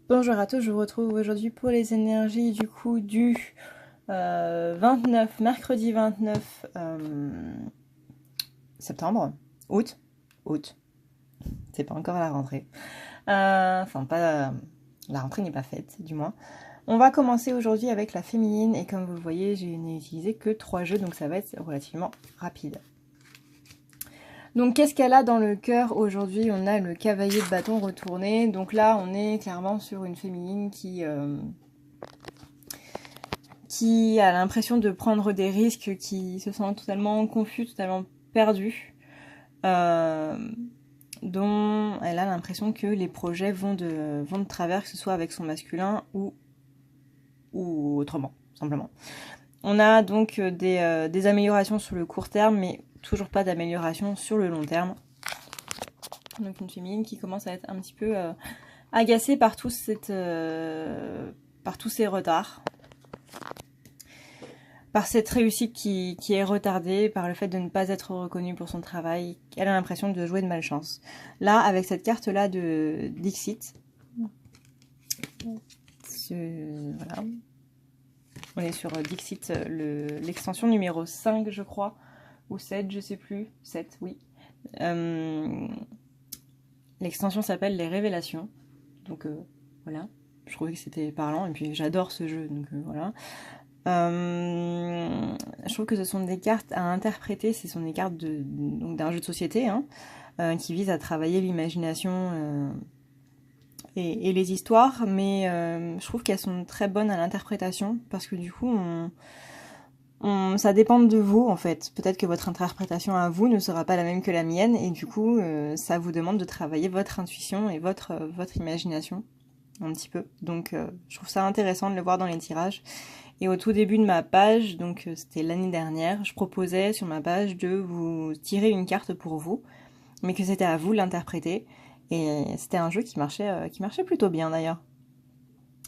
Bonjour à tous, je vous retrouve aujourd'hui pour les énergies du coup du 29, mercredi 29 septembre, août, c'est pas encore la rentrée. Enfin, pas la rentrée n'est pas faite, du moins. On va commencer aujourd'hui avec la féminine et comme vous le voyez, je n'ai utilisé que 3 jeux, donc ça va être relativement rapide. Donc qu'est-ce qu'elle a dans le cœur aujourd'hui? On a le cavalier de bâton retourné, donc là on est clairement sur une féminine qui a l'impression de prendre des risques, qui se sent totalement confus, totalement perdu, dont elle a l'impression que les projets vont de travers, que ce soit avec son masculin ou autrement, simplement. On a donc des améliorations sur le court terme, mais toujours pas d'amélioration sur le long terme. Donc une féminine qui commence à être un petit peu agacée par tous ces retards, par cette réussite qui est retardée, par le fait de ne pas être reconnue pour son travail. Elle a l'impression de jouer de malchance. Là, avec cette carte-là de Dixit, voilà. On est sur Dixit, l'extension numéro 5, je crois, ou 7, je sais plus. 7, oui. L'extension s'appelle Les Révélations. Donc, voilà. Je trouvais que c'était parlant, et puis j'adore ce jeu, donc voilà. Je trouve que ce sont des cartes à interpréter, ce sont des cartes d'un jeu de société hein, qui vise à travailler l'imagination et les histoires, mais je trouve qu'elles sont très bonnes à l'interprétation parce que du coup ça dépend de vous en fait. Peut-être que votre interprétation à vous ne sera pas la même que la mienne et du coup ça vous demande de travailler votre intuition et votre imagination un petit peu. Donc je trouve ça intéressant de le voir dans les tirages. Et au tout début de ma page, donc c'était l'année dernière, je proposais sur ma page de vous tirer une carte pour vous, mais que c'était à vous de l'interpréter. Et c'était un jeu qui marchait plutôt bien d'ailleurs.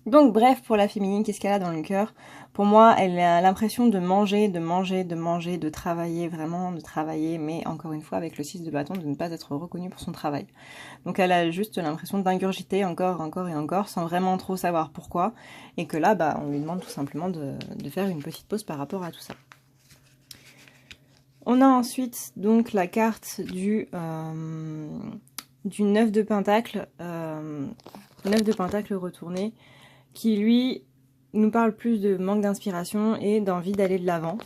Donc bref, pour la féminine, qu'est-ce qu'elle a dans le cœur? Pour moi, elle a l'impression de manger, de travailler, vraiment de travailler, mais encore une fois avec le 6 de bâton, de ne pas être reconnue pour son travail. Donc elle a juste l'impression d'ingurgiter encore et encore, sans vraiment trop savoir pourquoi, et que là, on lui demande tout simplement de faire une petite pause par rapport à tout ça. On a ensuite donc la carte du 9 de Pentacle, 9 de Pentacle retourné, qui lui nous parle plus de manque d'inspiration et d'envie d'aller de l'avant,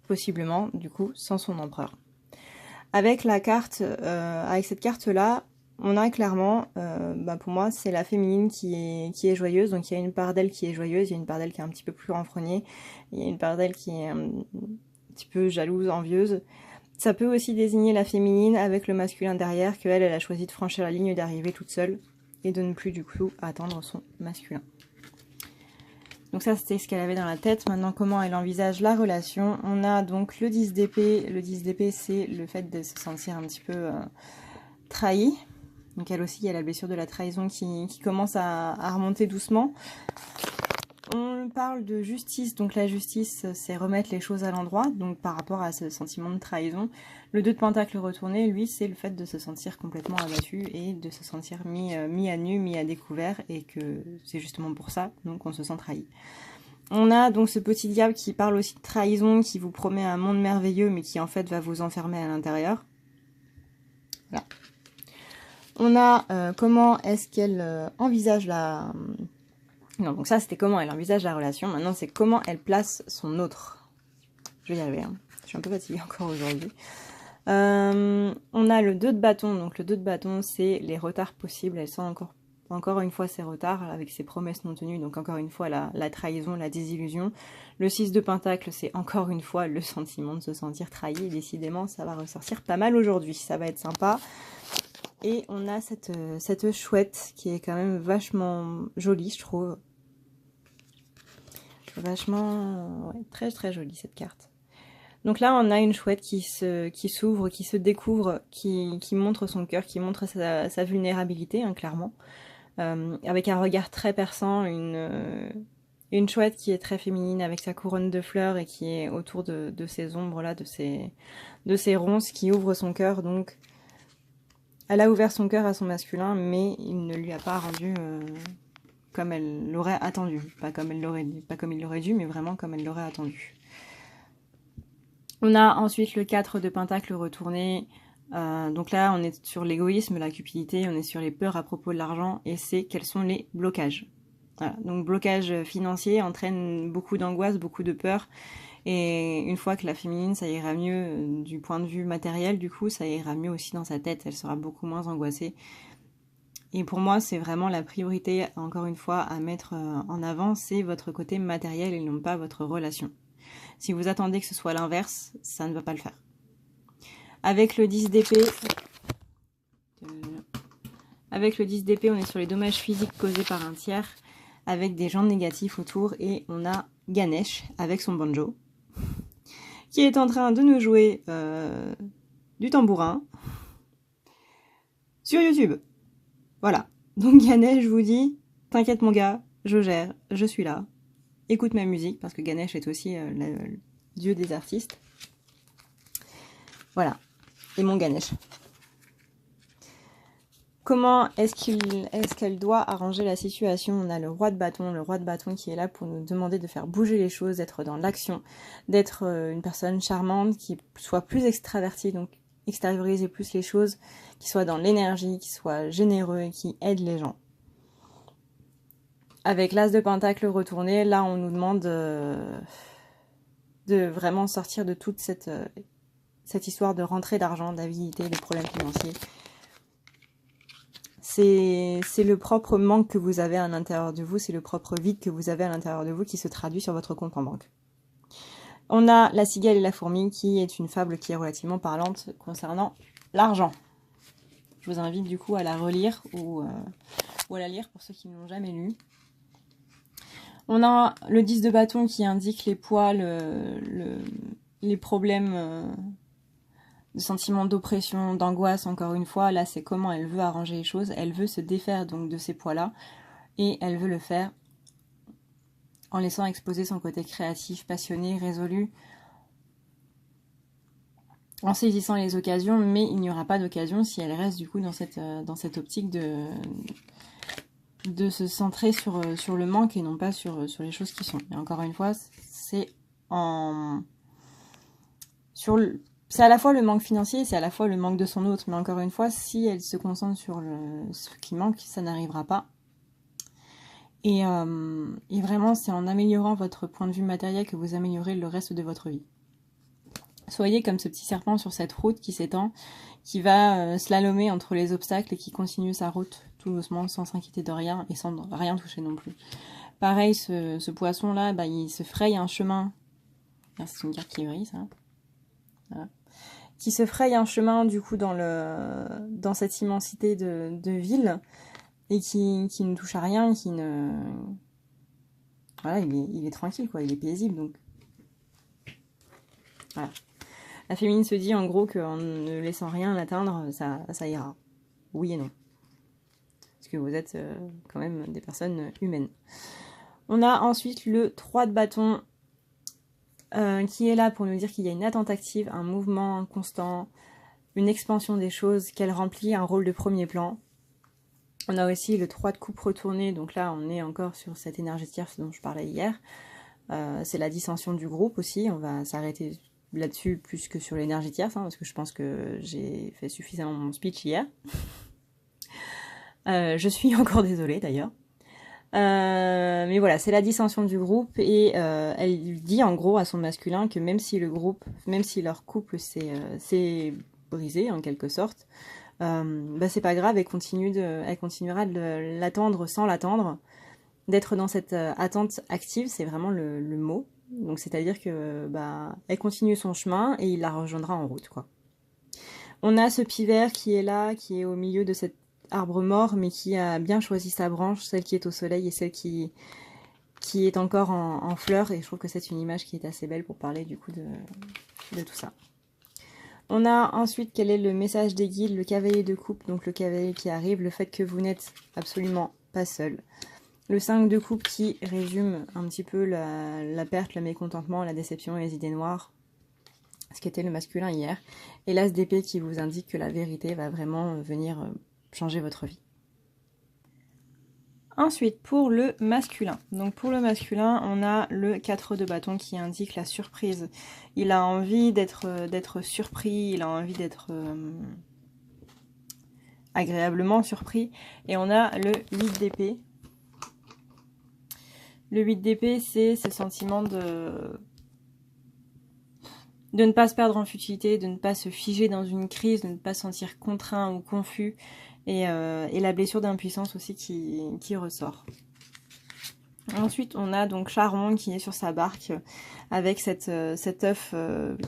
possiblement du coup sans son empereur. Avec la carte, avec cette carte-là, on a clairement, pour moi, c'est la féminine qui est joyeuse. Donc il y a une part d'elle qui est joyeuse, il y a une part d'elle qui est un petit peu plus renfrognée, il y a une part d'elle qui est un petit peu jalouse, envieuse. Ça peut aussi désigner la féminine avec le masculin derrière, qu'elle, elle a choisi de franchir la ligne d'arrivée toute seule et de ne plus du coup attendre son masculin. Donc ça, c'était ce qu'elle avait dans la tête. Maintenant, comment elle envisage la relation? On a donc le 10 d'épée. Le 10 d'épée, c'est le fait de se sentir un petit peu trahi. Donc elle aussi, il y a la blessure de la trahison qui commence à remonter doucement. On parle de justice. Donc la justice, c'est remettre les choses à l'endroit. Donc par rapport à ce sentiment de trahison. Le 2 de pentacle retourné, lui, c'est le fait de se sentir complètement abattu et de se sentir mis à nu, mis à découvert. Et que c'est justement pour ça donc on se sent trahi. On a donc ce petit diable qui parle aussi de trahison, qui vous promet un monde merveilleux, mais qui en fait va vous enfermer à l'intérieur. Voilà. On a comment est-ce qu'elle envisage la... Non, donc ça c'était comment elle envisage la relation. Maintenant c'est comment elle place son autre. Je vais y arriver, hein. Je suis un peu fatiguée encore aujourd'hui. On a le 2 de bâton. Donc le 2 de bâton, c'est les retards possibles. Elle sent encore une fois ses retards avec ses promesses non tenues. Donc encore une fois la trahison, la désillusion. Le 6 de pentacle, c'est encore une fois le sentiment de se sentir trahi. Et décidément, ça va ressortir pas mal aujourd'hui. Ça va être sympa. Et on a cette chouette qui est quand même vachement jolie, je trouve. Vachement... Ouais, très très jolie cette carte. Donc là, on a une chouette qui s'ouvre, qui se découvre, qui montre son cœur, qui montre sa vulnérabilité, hein, clairement. Avec un regard très perçant, une chouette qui est très féminine avec sa couronne de fleurs et qui est autour de ces ombres-là, de ces ronces, qui ouvrent son cœur donc Elle a ouvert son cœur à son masculin, mais il ne lui a pas rendu comme elle l'aurait attendu. Pas comme il l'aurait dû, mais vraiment comme elle l'aurait attendu. On a ensuite le 4 de Pentacle retourné. Donc là, on est sur l'égoïsme, la cupidité, on est sur les peurs à propos de l'argent, et c'est quels sont les blocages. Voilà. Donc blocage financier entraîne beaucoup d'angoisse, beaucoup de peur, et une fois que la féminine, ça ira mieux du point de vue matériel, du coup, ça ira mieux aussi dans sa tête, elle sera beaucoup moins angoissée. Et pour moi, c'est vraiment la priorité, encore une fois, à mettre en avant, c'est votre côté matériel et non pas votre relation. Si vous attendez que ce soit l'inverse, ça ne va pas le faire. Avec le 10 d'épée, on est sur les dommages physiques causés par un tiers, avec des gens négatifs autour, et on a Ganesh avec son banjo, qui est en train de nous jouer du tambourin sur YouTube. Voilà. Donc Ganesh, je vous dis, t'inquiète mon gars, je gère, je suis là. Écoute ma musique, parce que Ganesh est aussi le dieu des artistes. Voilà. Et mon Ganesh. Comment est-ce qu'elle doit arranger la situation? On a le roi de bâton qui est là pour nous demander de faire bouger les choses, d'être dans l'action, d'être une personne charmante, qui soit plus extravertie, donc extérioriser plus les choses, qui soit dans l'énergie, qui soit généreux et qui aide les gens. Avec l'as de pentacle retourné, là on nous demande de vraiment sortir de toute cette histoire de rentrée d'argent, d'avidité, de problèmes financiers. C'est le propre manque que vous avez à l'intérieur de vous, c'est le propre vide que vous avez à l'intérieur de vous qui se traduit sur votre compte en banque. On a la cigale et la fourmi qui est une fable qui est relativement parlante concernant l'argent. Je vous invite du coup à la relire ou à la lire pour ceux qui ne l'ont jamais lue. On a le 10 de bâton qui indique les poids, les problèmes de sentiments d'oppression, d'angoisse, encore une fois. Là, c'est comment elle veut arranger les choses. Elle veut se défaire donc de ces poids-là. Et elle veut le faire en laissant exposer son côté créatif, passionné, résolu, en saisissant les occasions. Mais il n'y aura pas d'occasion si elle reste du coup dans cette optique de se centrer sur le manque et non pas sur les choses qui sont. Et encore une fois, c'est à la fois le manque financier, c'est à la fois le manque de son autre. Mais encore une fois, si elle se concentre sur ce qui manque, ça n'arrivera pas. Et vraiment, c'est en améliorant votre point de vue matériel que vous améliorez le reste de votre vie. Soyez comme ce petit serpent sur cette route qui s'étend, qui va slalomer entre les obstacles et qui continue sa route tout doucement, sans s'inquiéter de rien et sans rien toucher non plus. Pareil, ce poisson-là, il se fraye un chemin. C'est une carte qui brille, ça. Voilà. Qui se fraye un chemin, du coup, dans cette immensité de ville et qui ne touche à rien, qui ne... Voilà, il est tranquille, quoi, il est paisible, donc... Voilà. La féminine se dit en gros qu'en ne laissant rien l'atteindre, ça ira. Oui et non. Parce que vous êtes quand même des personnes humaines. On a ensuite le 3 de bâton qui est là pour nous dire qu'il y a une attente active, un mouvement constant, une expansion des choses, qu'elle remplit un rôle de premier plan. On a aussi le 3 de coupe retourné, donc là on est encore sur cette énergie tierce dont je parlais hier. C'est la dissension du groupe aussi, on va s'arrêter là-dessus plus que sur l'énergie tierce, parce que je pense que j'ai fait suffisamment mon speech hier. Je suis encore désolée d'ailleurs. Mais voilà, c'est la dissension du groupe et elle dit en gros à son masculin que même si leur couple s'est brisé en quelque sorte, c'est pas grave, elle continuera de l'attendre sans l'attendre, d'être dans cette attente active, c'est vraiment le mot. Donc c'est-à-dire que elle continue son chemin et il la rejoindra en route, quoi. On a ce pivert qui est là, qui est au milieu de cet arbre mort, mais qui a bien choisi sa branche, celle qui est au soleil et celle qui est encore en fleurs. Et je trouve que c'est une image qui est assez belle pour parler du coup de tout ça. On a ensuite quel est le message des guides, le cavalier de coupe, donc le cavalier qui arrive, le fait que vous n'êtes absolument pas seul. Le 5 de coupe qui résume un petit peu la perte, le mécontentement, la déception et les idées noires. ce qui était le masculin hier, et l'as d'épée qui vous indique que la vérité va vraiment venir changer votre vie. Ensuite, pour le masculin. Donc pour le masculin, on a le 4 de bâton qui indique la surprise. Il a envie d'être surpris, il a envie d'être agréablement surpris. Et on a le 8 d'épée. Le 8 d'épée, c'est ce sentiment de ne pas se perdre en futilité, de ne pas se figer dans une crise, de ne pas se sentir contraint ou confus. Et la blessure d'impuissance aussi qui ressort. Ensuite, on a donc Charon qui est sur sa barque avec cet œuf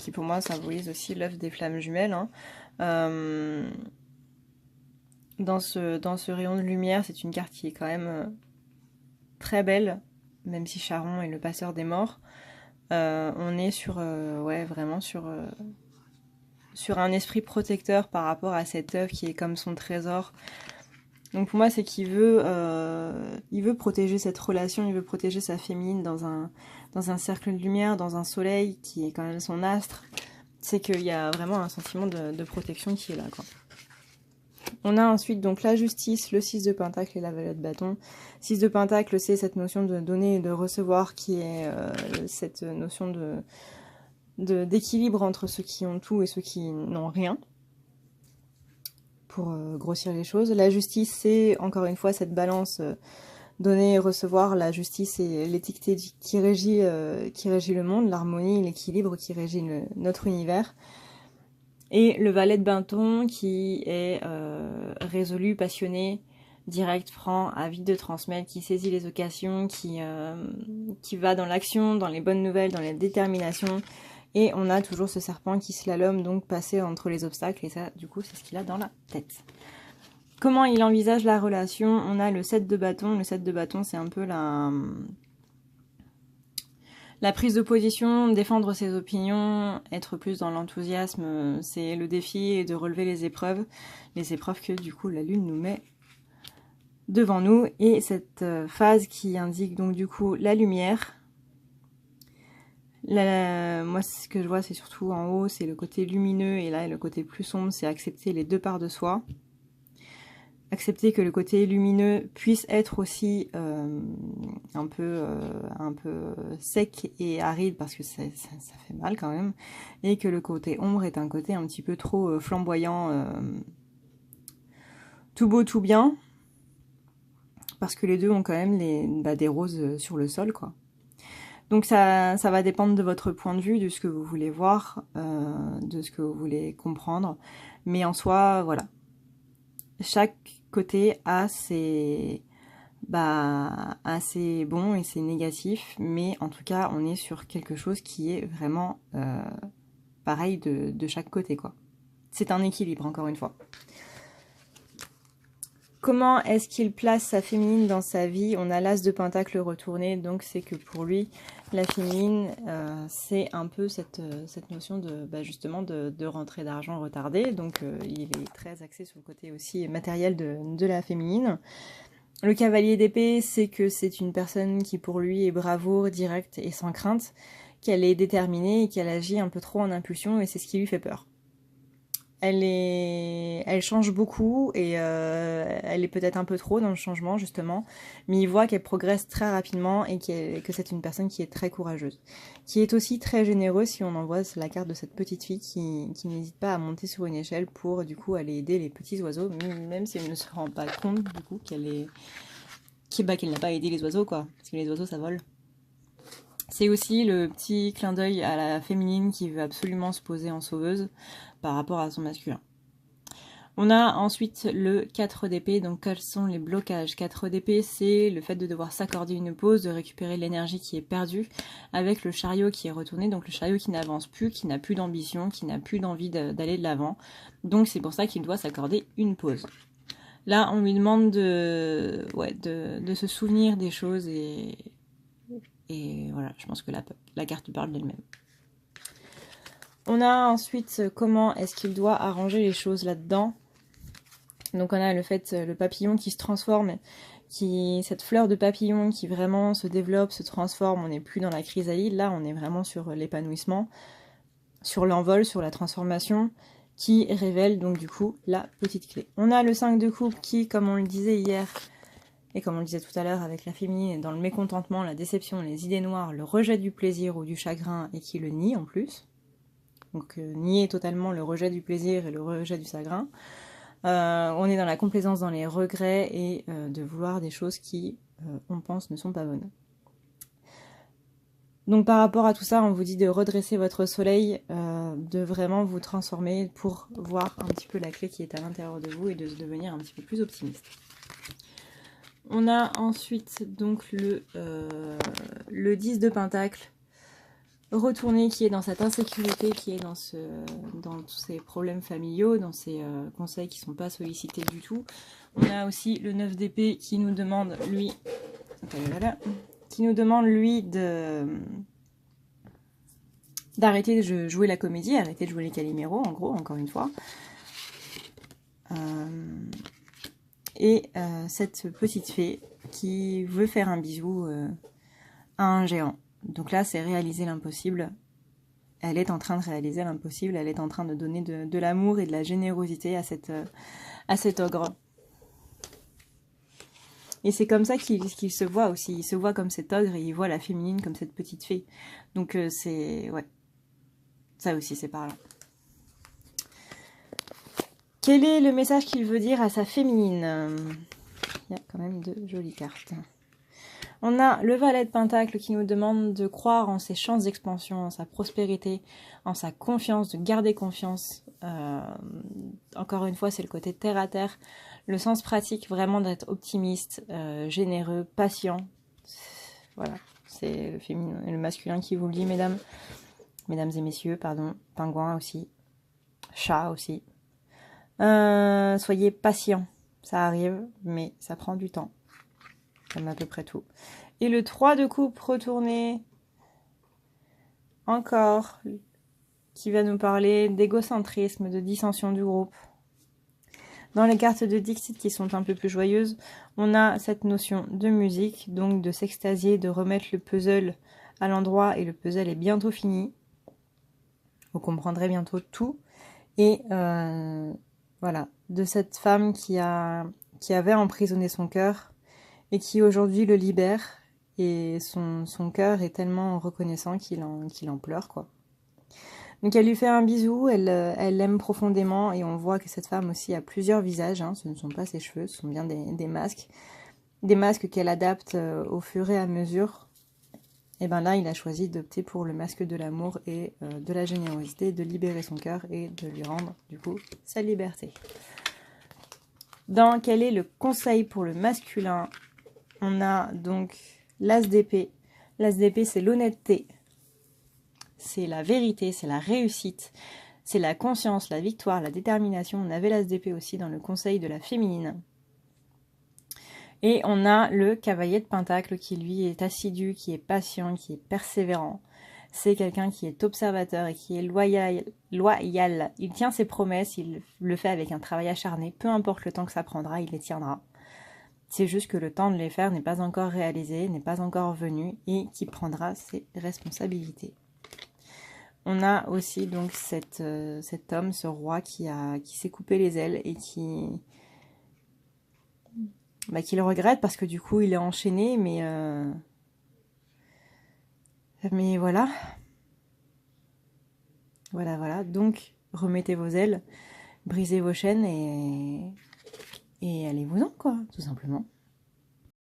qui pour moi symbolise aussi l'œuf des flammes jumelles. Hein. Dans ce rayon de lumière, c'est une carte qui est quand même très belle, même si Charon est le passeur des morts. On est sur vraiment sur un esprit protecteur par rapport à cet œuf qui est comme son trésor. Donc pour moi, c'est qu'il veut protéger cette relation, il veut protéger sa féminine dans un cercle de lumière, dans un soleil qui est quand même son astre. C'est qu'il y a vraiment un sentiment de protection qui est là, quoi. On a ensuite donc la justice, le 6 de pentacle et la valet de bâton. 6 de pentacle, c'est cette notion de donner et de recevoir qui est cette notion d'équilibre entre ceux qui ont tout et ceux qui n'ont rien, pour grossir les choses. La justice, c'est encore une fois cette balance donner et recevoir. La justice, c'est l'étiqueté qui régit le monde, l'harmonie, l'équilibre qui régit notre univers. Et le valet de bâton qui est résolu, passionné, direct, franc, avide de transmettre, qui saisit les occasions, qui va dans l'action, dans les bonnes nouvelles, dans la détermination. Et on a toujours ce serpent qui slalome, donc passer entre les obstacles. Et ça, du coup, c'est ce qu'il a dans la tête. Comment il envisage la relation? On a le 7 de bâton. Le 7 de bâton, c'est un peu la prise de position, défendre ses opinions, être plus dans l'enthousiasme, c'est le défi et de relever les épreuves que du coup la lune nous met devant nous. Et cette phase qui indique donc du coup la lumière. Moi ce que je vois c'est surtout en haut, c'est le côté lumineux, et là le côté plus sombre, c'est accepter les deux parts de soi. Accepter que le côté lumineux puisse être aussi un peu sec et aride, parce que ça fait mal quand même, et que le côté ombre est un côté un petit peu trop flamboyant, tout beau, tout bien, parce que les deux ont quand même des roses sur le sol, quoi. Donc ça va dépendre de votre point de vue, de ce que vous voulez voir, de ce que vous voulez comprendre, mais en soi, voilà. Chaque côté a ses bons et ses négatifs, mais en tout cas on est sur quelque chose qui est vraiment pareil de chaque côté, quoi. C'est un équilibre, encore une fois. Comment est-ce qu'il place sa féminine dans sa vie? On a l'as de pentacle retourné, donc c'est que pour lui, la féminine, c'est un peu cette notion justement de rentrée d'argent retardée. Donc il est très axé sur le côté aussi matériel de la féminine. Le cavalier d'épée, c'est que c'est une personne qui pour lui est bravoure, directe et sans crainte, qu'elle est déterminée et qu'elle agit un peu trop en impulsion, et c'est ce qui lui fait peur. Elle change beaucoup, et elle est peut-être un peu trop dans le changement justement, mais il voit qu'elle progresse très rapidement et que c'est une personne qui est très courageuse, qui est aussi très généreuse. Si on envoie la carte de cette petite fille qui n'hésite pas à monter sur une échelle pour du coup aller aider les petits oiseaux, même si elle ne se rend pas compte du coup qu'elle n'a pas aidé les oiseaux, quoi, parce que les oiseaux ça vole. C'est aussi le petit clin d'œil à la féminine qui veut absolument se poser en sauveuse par rapport à son masculin. On a ensuite le 4 d'épée, donc quels sont les blocages? 4 d'épée, c'est le fait de devoir s'accorder une pause, de récupérer l'énergie qui est perdue, avec le chariot qui est retourné, donc le chariot qui n'avance plus, qui n'a plus d'ambition, qui n'a plus d'envie d'aller de l'avant. Donc c'est pour ça qu'il doit s'accorder une pause. Là, on lui demande de se souvenir des choses, et voilà, je pense que la carte parle d'elle-même. On a ensuite comment est-ce qu'il doit arranger les choses là-dedans. Donc on a le papillon qui se transforme, cette fleur de papillon qui vraiment se développe, se transforme. On n'est plus dans la chrysalide, là on est vraiment sur l'épanouissement. sur l'envol, sur la transformation, qui révèle donc du coup la petite clé. On a le 5 de coupe qui, comme on le disait hier, et comme on le disait tout à l'heure avec la féminine, est dans le mécontentement, la déception, les idées noires, le rejet du plaisir ou du chagrin, et qui le nie en plus. Donc nier totalement le rejet du plaisir et le rejet du chagrin. On est dans la complaisance, dans les regrets, et de vouloir des choses qui, on pense, ne sont pas bonnes. Donc par rapport à tout ça, on vous dit de redresser votre soleil, de vraiment vous transformer pour voir un petit peu la clé qui est à l'intérieur de vous et de devenir un petit peu plus optimiste. On a ensuite donc le 10 de Pentacle retourné qui est dans cette insécurité, qui est dans tous ces problèmes familiaux, dans ces conseils qui ne sont pas sollicités du tout. On a aussi le 9 d'épée qui nous demande, lui, d'arrêter de jouer la comédie, arrêter de jouer les Calimero, en gros, encore une fois. Cette petite fée qui veut faire un bisou à un géant. Donc là, c'est réaliser l'impossible. Elle est en train de réaliser l'impossible, elle est en train de donner de l'amour et de la générosité à cet ogre. Et c'est comme ça qu'il se voit aussi. Il se voit comme cet ogre et il voit la féminine comme cette petite fée. Donc c'est... ouais. Ça aussi, c'est parlant. Quel est le message qu'il veut dire à sa féminine? Il y a quand même de jolies cartes. On a le valet de Pentacle qui nous demande de croire en ses chances d'expansion, en sa prospérité, en sa confiance, de garder confiance. Encore une fois, c'est le côté terre à terre. Le sens pratique, vraiment d'être optimiste, généreux, patient. Voilà, c'est le féminin et le masculin qui vous le dit, mesdames. Mesdames et messieurs, pardon. Pingouin aussi. Chat aussi. Soyez patients. Ça arrive, mais ça prend du temps. Comme à peu près tout. Et le 3 de coupe retourné. Encore. Qui va nous parler d'égocentrisme, de dissension du groupe. Dans les cartes de Dixit qui sont un peu plus joyeuses, on a cette notion de musique, donc de s'extasier, de remettre le puzzle à l'endroit, et le puzzle est bientôt fini. Vous comprendrez bientôt tout. Et voilà, de cette femme qui avait emprisonné son cœur et qui aujourd'hui le libère. Et son cœur est tellement reconnaissant qu'il en pleure, quoi. Donc elle lui fait un bisou, elle l'aime profondément, et on voit que cette femme aussi a plusieurs visages, hein, ce ne sont pas ses cheveux, ce sont bien des masques. Des masques qu'elle adapte au fur et à mesure. Et bien là, il a choisi d'opter pour le masque de l'amour et de la générosité, de libérer son cœur et de lui rendre, du coup, sa liberté. Dans quel est le conseil pour le masculin? On a donc l'as d'épée. L'as d'épée, c'est l'honnêteté. C'est la vérité, c'est la réussite, c'est la conscience, la victoire, la détermination. On avait l'as d'épée aussi dans le conseil de la féminine. Et on a le cavalier de Pentacle qui lui est assidu, qui est patient, qui est persévérant. C'est quelqu'un qui est observateur et qui est loyal. Il tient ses promesses, il le fait avec un travail acharné. Peu importe le temps que ça prendra, il les tiendra. C'est juste que le temps de les faire n'est pas encore réalisé, n'est pas encore venu, et qui prendra ses responsabilités. On a aussi donc cet homme, ce roi qui s'est coupé les ailes et qui le regrette parce que du coup il est enchaîné, mais voilà. Voilà. Donc remettez vos ailes, brisez vos chaînes et allez-vous-en, quoi, tout simplement.